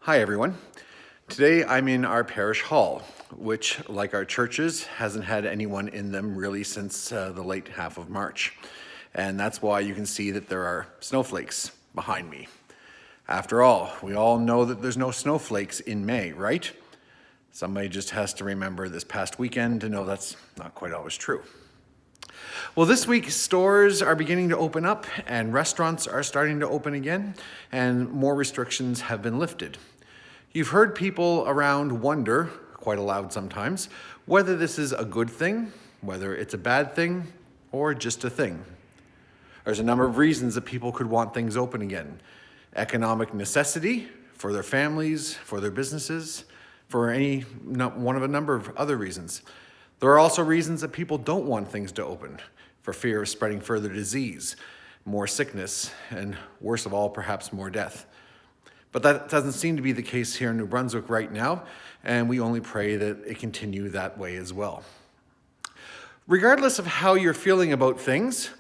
Hi everyone. Today I'm in our parish hall, which, like our churches, hasn't had anyone in them really since the late half of March. And that's why you can see that there are snowflakes behind me. After all, we all know that there's no snowflakes in May, right? Somebody just has to remember this past weekend to know that's not quite always true. Well, this week stores are beginning to open up and restaurants are starting to open again, and more restrictions have been lifted. You've heard people around wonder, quite aloud sometimes, whether this is a good thing, whether it's a bad thing, or just a thing. There's a number of reasons that people could want things open again. Economic necessity for their families, for their businesses, for one of a number of other reasons. There are also reasons that people don't want things to open, for fear of spreading further disease, more sickness, and worst of all, perhaps more death. But that doesn't seem to be the case here in New Brunswick right now, and we only pray that it continue that way as well. Regardless of how you're feeling about things,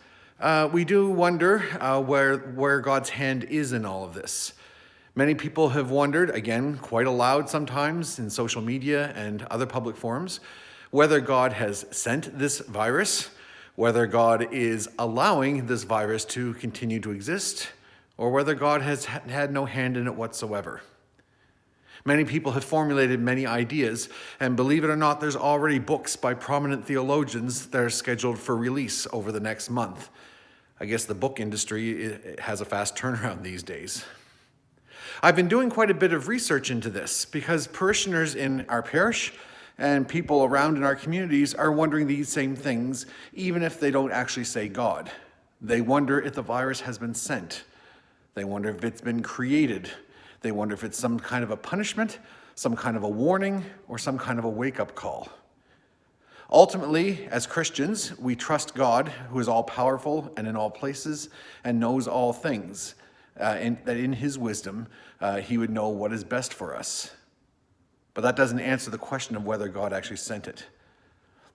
we do wonder where God's hand is in all of this. Many people have wondered, again, quite aloud sometimes in social media and other public forums, whether God has sent this virus, whether God is allowing this virus to continue to exist, or whether God has had no hand in it whatsoever. Many people have formulated many ideas, and believe it or not, there's already books by prominent theologians that are scheduled for release over the next month. I guess the book industry has a fast turnaround these days. I've been doing quite a bit of research into this because parishioners in our parish and people around in our communities are wondering these same things, even if they don't actually say God. They wonder if the virus has been sent. They wonder if it's been created. They wonder if it's some kind of a punishment, some kind of a warning, or some kind of a wake-up call. Ultimately, as Christians, we trust God, who is all-powerful and in all places and knows all things, and that in his wisdom, he would know what is best for us. But that doesn't answer the question of whether God actually sent it.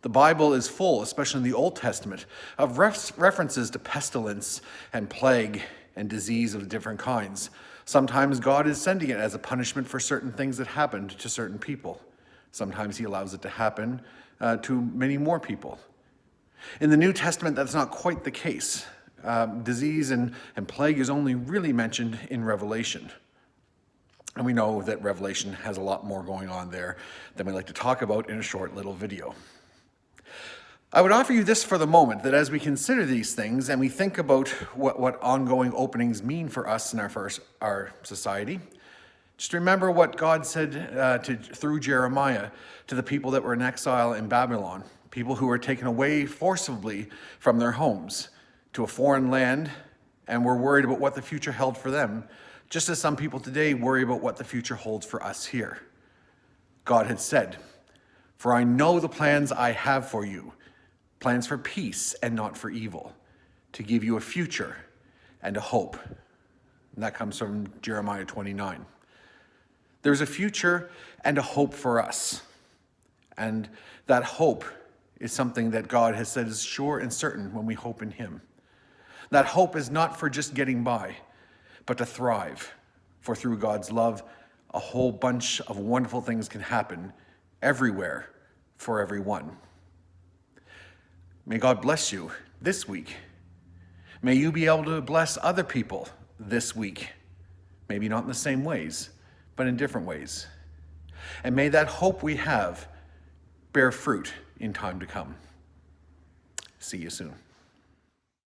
The Bible is full, especially in the Old Testament, of references to pestilence and plague and disease of different kinds. Sometimes God is sending it as a punishment for certain things that happened to certain people. Sometimes he allows it to happen to many more people. In the New Testament, that's not quite the case. Disease and plague is only really mentioned in Revelation. And we know that Revelation has a lot more going on there than we like to talk about in a short little video. I would offer you this for the moment, that as we consider these things and we think about what ongoing openings mean for us and our society, just remember what God said through Jeremiah to the people that were in exile in Babylon, people who were taken away forcibly from their homes to a foreign land and were worried about what the future held for them, just as some people today worry about what the future holds for us here. God had said, "For I know the plans I have for you, plans for peace and not for evil, to give you a future and a hope." And that comes from Jeremiah 29. There's a future and a hope for us. And that hope is something that God has said is sure and certain when we hope in him. That hope is not for just getting by, but to thrive. For through God's love, a whole bunch of wonderful things can happen everywhere for everyone. May God bless you this week. May you be able to bless other people this week. Maybe not in the same ways, but in different ways. And may that hope we have bear fruit in time to come. See you soon.